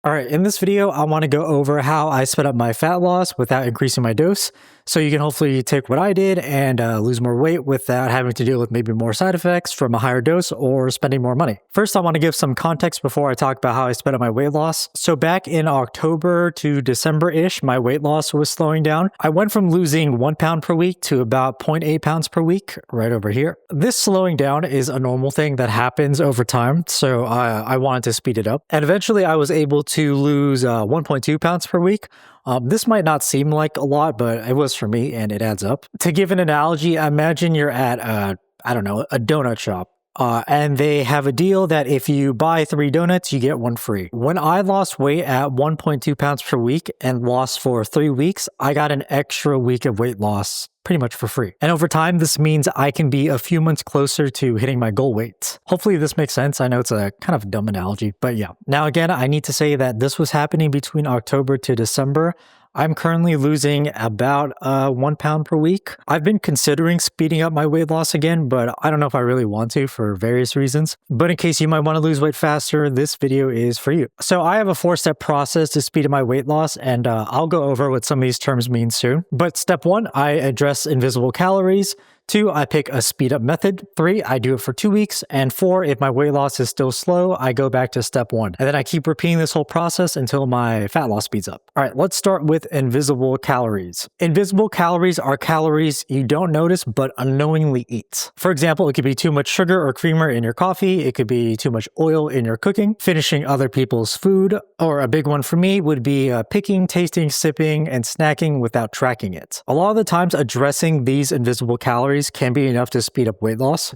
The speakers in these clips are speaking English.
All right, in this video, I want to go over how I sped up my fat loss without increasing my dose. So you can hopefully take what I did and lose more weight without having to deal with maybe more side effects from a higher dose or spending more money. First, I want to give some context before I talk about how I sped up my weight loss. So back in October to December-ish, my weight loss was slowing down. I went from losing 1 pound per week to about 0.8 pounds per week, right over here. This slowing down is a normal thing that happens over time, so I wanted to speed it up. And eventually I was able to lose 1.2 pounds per week. This might not seem like a lot, but it was for me and it adds up. To give an analogy, imagine you're at, I don't know, a donut shop. And they have a deal that if you buy 3 donuts, you get 1 free. When I lost weight at 1.2 pounds per week and lost for 3 weeks, I got an extra week of weight loss pretty much for free. And over time, this means I can be a few months closer to hitting my goal weight. Hopefully this makes sense. I know it's a kind of dumb analogy, but yeah. Now again, I need to say that this was happening between October to December. I'm currently losing about 1 pound per week. I've been considering speeding up my weight loss again, but I don't know if I really want to for various reasons. But in case you might want to lose weight faster, this video is for you. So I have a 4-step process to speed up my weight loss, and I'll go over what some of these terms mean soon. But step 1, I address invisible calories. 2, I pick a speed up method. 3, I do it for 2 weeks. And 4, if my weight loss is still slow, I go back to step 1. And then I keep repeating this whole process until my fat loss speeds up. All right, let's start with invisible calories. Invisible calories are calories you don't notice but unknowingly eat. For example, it could be too much sugar or creamer in your coffee. It could be too much oil in your cooking, finishing other people's food, or a big one for me would be picking, tasting, sipping, and snacking without tracking it. A lot of the times, addressing these invisible calories can be enough to speed up weight loss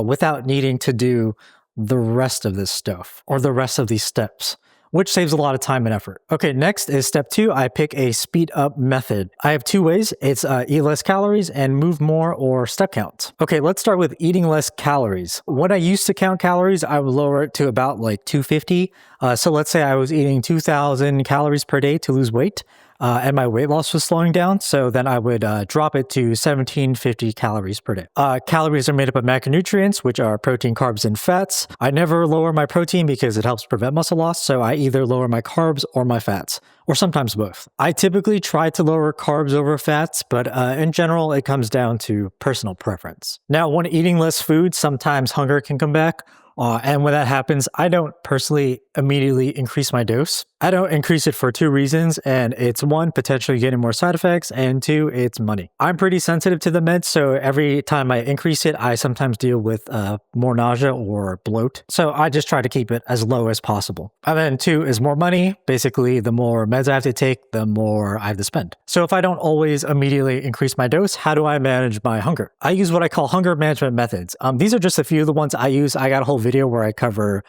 without needing to do the rest of this stuff or the rest of these steps, which saves a lot of time and effort. Okay, next is step 2. I pick a speed up method. I have 2 ways. It's eat less calories and move more or step count. Okay, let's start with eating less calories. When I used to count calories, I would lower it to about like 250. So let's say I was eating 2,000 calories per day to lose weight. And my weight loss was slowing down, so then I would drop it to 1,750 calories per day. Calories are made up of macronutrients, which are protein, carbs, and fats. I never lower my protein because it helps prevent muscle loss, so I either lower my carbs or my fats, or sometimes both. I typically try to lower carbs over fats, but in general, it comes down to personal preference. Now, when eating less food, sometimes hunger can come back. And when that happens, I don't personally immediately increase my dose. I don't increase it for 2 reasons, and it's 1, potentially getting more side effects, and 2, it's money. I'm pretty sensitive to the meds, so every time I increase it, I sometimes deal with more nausea or bloat. So I just try to keep it as low as possible. And then 2 is more money. Basically, the more meds I have to take, the more I have to spend. So if I don't always immediately increase my dose, how do I manage my hunger? I use what I call hunger management methods. These are just a few of the ones I use. I got a whole video where I cover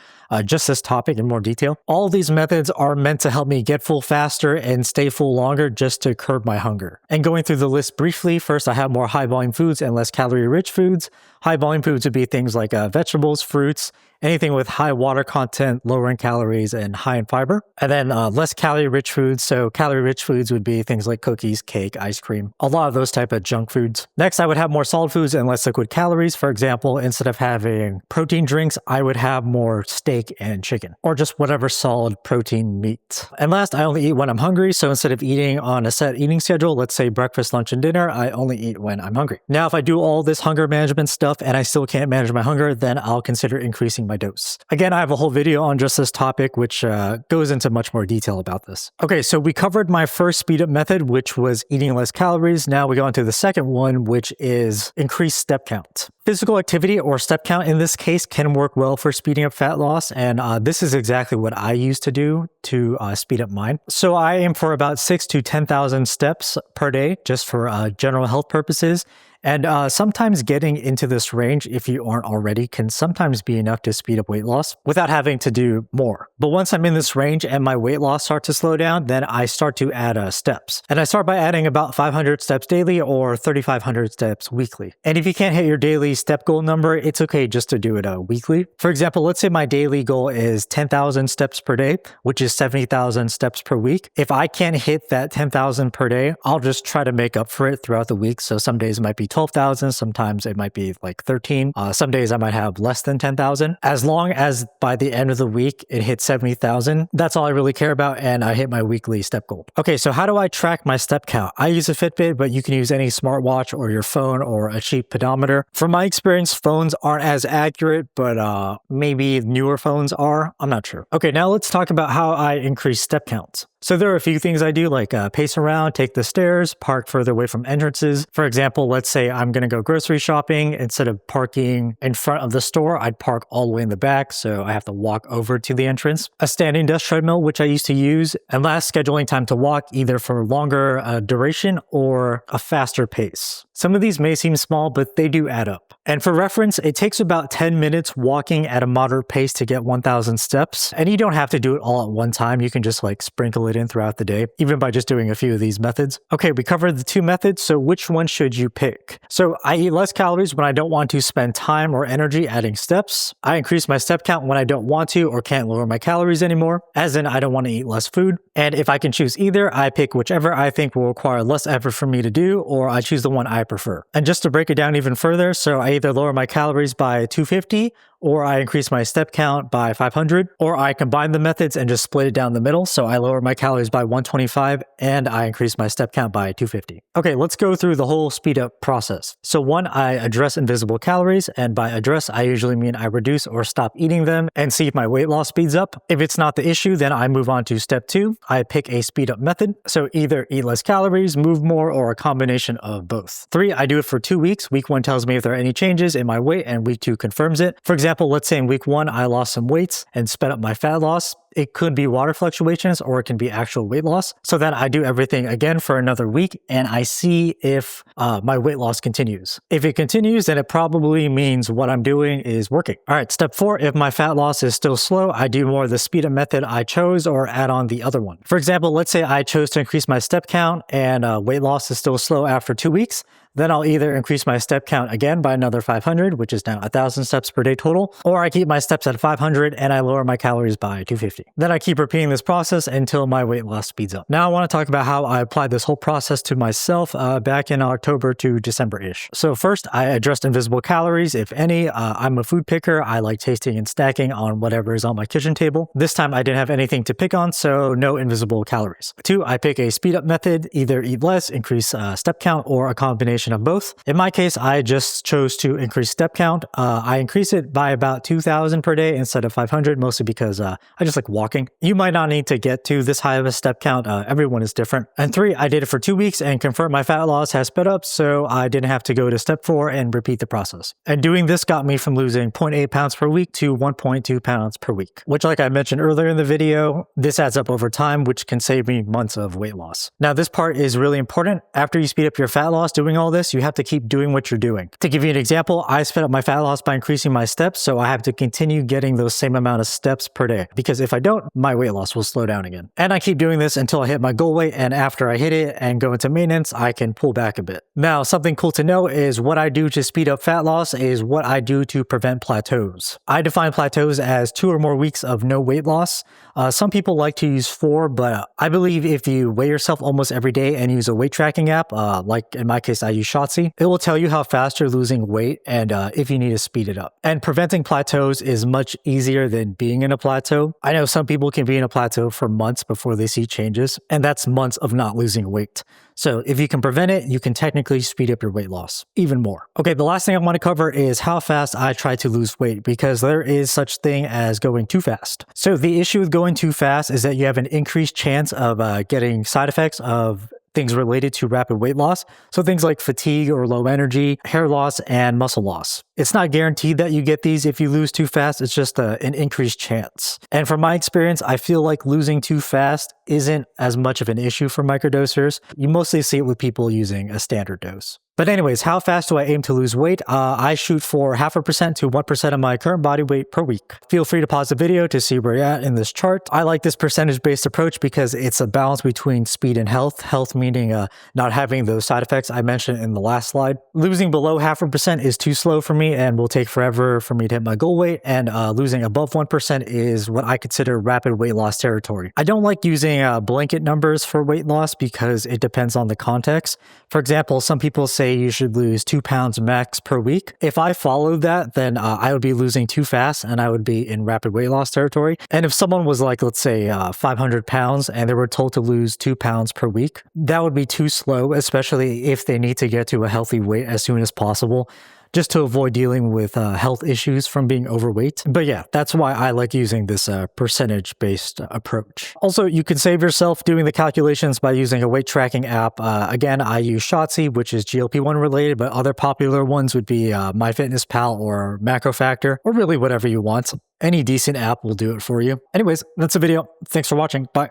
just this topic in more detail. All these methods are meant to help me get full faster and stay full longer just to curb my hunger. And going through the list briefly, first I have more high volume foods and less calorie rich foods. High volume foods would be things like vegetables, fruits, anything with high water content, lower in calories, and high in fiber. And then less calorie-rich foods. So calorie-rich foods would be things like cookies, cake, ice cream, a lot of those type of junk foods. Next, I would have more solid foods and less liquid calories. For example, instead of having protein drinks, I would have more steak and chicken, or just whatever solid protein meat. And last, I only eat when I'm hungry. So instead of eating on a set eating schedule, let's say breakfast, lunch, and dinner, I only eat when I'm hungry. Now, if I do all this hunger management stuff and I still can't manage my hunger, then I'll consider increasing my dose. Again, I have a whole video on just this topic, which goes into much more detail about this. Okay, so we covered my first speed up method, which was eating less calories. Now we go on to the second one, which is increased step count. Physical activity or step count in this case can work well for speeding up fat loss, and this is exactly what I used to do to speed up mine. So I aim for about 6,000 to 10,000 steps per day, just for general health purposes. And sometimes getting into this range, if you aren't already, can sometimes be enough to speed up weight loss without having to do more. But once I'm in this range and my weight loss starts to slow down, then I start to add steps. And I start by adding about 500 steps daily or 3,500 steps weekly. And if you can't hit your daily step goal number, it's okay just to do it weekly. For example, let's say my daily goal is 10,000 steps per day, which is 70,000 steps per week. If I can't hit that 10,000 per day, I'll just try to make up for it throughout the week. So some days it might be 12,000. Sometimes it might be like 13. Some days I might have less than 10,000. As long as by the end of the week, it hits 70,000, that's all I really care about, and I hit my weekly step goal. Okay, so how do I track my step count? I use a Fitbit, but you can use any smartwatch or your phone or a cheap pedometer. From my experience, phones aren't as accurate, but maybe newer phones are. I'm not sure. Okay, now let's talk about how I increase step counts. So there are a few things I do, like pace around, take the stairs, park further away from entrances. For example, let's say I'm going to go grocery shopping. Instead of parking in front of the store, I'd park all the way in the back, so I have to walk over to the entrance. A standing desk treadmill, which I used to use, and last, scheduling time to walk either for longer duration or a faster pace. Some of these may seem small, but they do add up. And for reference, it takes about 10 minutes walking at a moderate pace to get 1,000 steps. And you don't have to do it all at one time. You can just like sprinkle it in throughout the day, even by just doing a few of these methods. Okay, we covered the two methods, so which one should you pick? So I eat less calories when I don't want to spend time or energy adding steps. I increase my step count when I don't want to or can't lower my calories anymore, as in I don't want to eat less food. And if I can choose either, I pick whichever I think will require less effort for me to do, or I choose the one I prefer. And just to break it down even further, so I either lower my calories by 250, or I increase my step count by 500, or I combine the methods and just split it down the middle. So I lower my calories by 125 and I increase my step count by 250. Okay, let's go through the whole speed up process. So one, I address invisible calories, and by address, I usually mean I reduce or stop eating them and see if my weight loss speeds up. If it's not the issue, then I move on to step two. I pick a speed up method. So either eat less calories, move more, or a combination of both. Three, I do it for 2 weeks. Week one tells me if there are any changes in my weight, and week two confirms it. For example, let's say in week one, I lost some weights and sped up my fat loss. It could be water fluctuations or it can be actual weight loss. So then I do everything again for another week and I see if my weight loss continues. If it continues, then it probably means what I'm doing is working. All right, step four, if my fat loss is still slow, I do more of the speed up method I chose or add on the other one. For example, let's say I chose to increase my step count and weight loss is still slow after 2 weeks. Then I'll either increase my step count again by another 500, which is now 1,000 steps per day total, or I keep my steps at 500 and I lower my calories by 250. Then I keep repeating this process until my weight loss speeds up. Now I want to talk about how I applied this whole process to myself back in October to December-ish. So first, I addressed invisible calories, if any. I'm a food picker. I like tasting and snacking on whatever is on my kitchen table. This time I didn't have anything to pick on, so no invisible calories. Two, I pick a speed up method, either eat less, increase step count, or a combination of both. In my case, I just chose to increase step count. I increase it by about 2,000 per day instead of 500, mostly because I just like walking. You might not need to get to this high of a step count. Everyone is different. And three, I did it for 2 weeks and confirmed my fat loss has sped up, so I didn't have to go to step four and repeat the process. And doing this got me from losing 0.8 pounds per week to 1.2 pounds per week, which, like I mentioned earlier in the video, this adds up over time, which can save me months of weight loss. Now, this part is really important. After you speed up your fat loss doing all this, you have to keep doing what you're doing. To give you an example, I sped up my fat loss by increasing my steps, so I have to continue getting those same amount of steps per day, because if I don't, my weight loss will slow down again. And I keep doing this until I hit my goal weight, and after I hit it and go into maintenance, I can pull back a bit. Now, something cool to know is what I do to speed up fat loss is what I do to prevent plateaus. I define plateaus as 2 or more weeks of no weight loss. Some people like to use 4, but I believe if you weigh yourself almost every day and use a weight tracking app, like in my case, I use Shotzi, it will tell you how fast you're losing weight and if you need to speed it up. And preventing plateaus is much easier than being in a plateau. I know some people can be in a plateau for months before they see changes, and that's months of not losing weight. So if you can prevent it, you can technically speed up your weight loss even more. Okay, the last thing I want to cover is how fast I try to lose weight, because there is such thing as going too fast. So the issue with going too fast is that you have an increased chance of getting side effects of things related to rapid weight loss. So things like fatigue or low energy, hair loss, and muscle loss. It's not guaranteed that you get these if you lose too fast. It's just an increased chance. And from my experience, I feel like losing too fast isn't as much of an issue for microdosers. You mostly see it with people using a standard dose. But anyways, how fast do I aim to lose weight? I shoot for 0.5% to 1% of my current body weight per week. Feel free to pause the video to see where you're at in this chart. I like this percentage-based approach because it's a balance between speed and health. Health meaning not having those side effects I mentioned in the last slide. Losing below 0.5% is too slow for me and will take forever for me to hit my goal weight. And losing above 1% is what I consider rapid weight loss territory. I don't like using blanket numbers for weight loss because it depends on the context. For example, some people say say you should lose 2 pounds max per week. If I followed that, then I would be losing too fast and I would be in rapid weight loss territory. And if someone was like, let's say 500 pounds and they were told to lose 2 pounds per week, that would be too slow, especially if they need to get to a healthy weight as soon as possible, just to avoid dealing with health issues from being overweight. But yeah, that's why I like using this percentage-based approach. Also, you can save yourself doing the calculations by using a weight tracking app. Again, I use Shotzi, which is GLP-1 related, but other popular ones would be MyFitnessPal or MacroFactor, or really whatever you want. Any decent app will do it for you. Anyways, that's the video. Thanks for watching. Bye.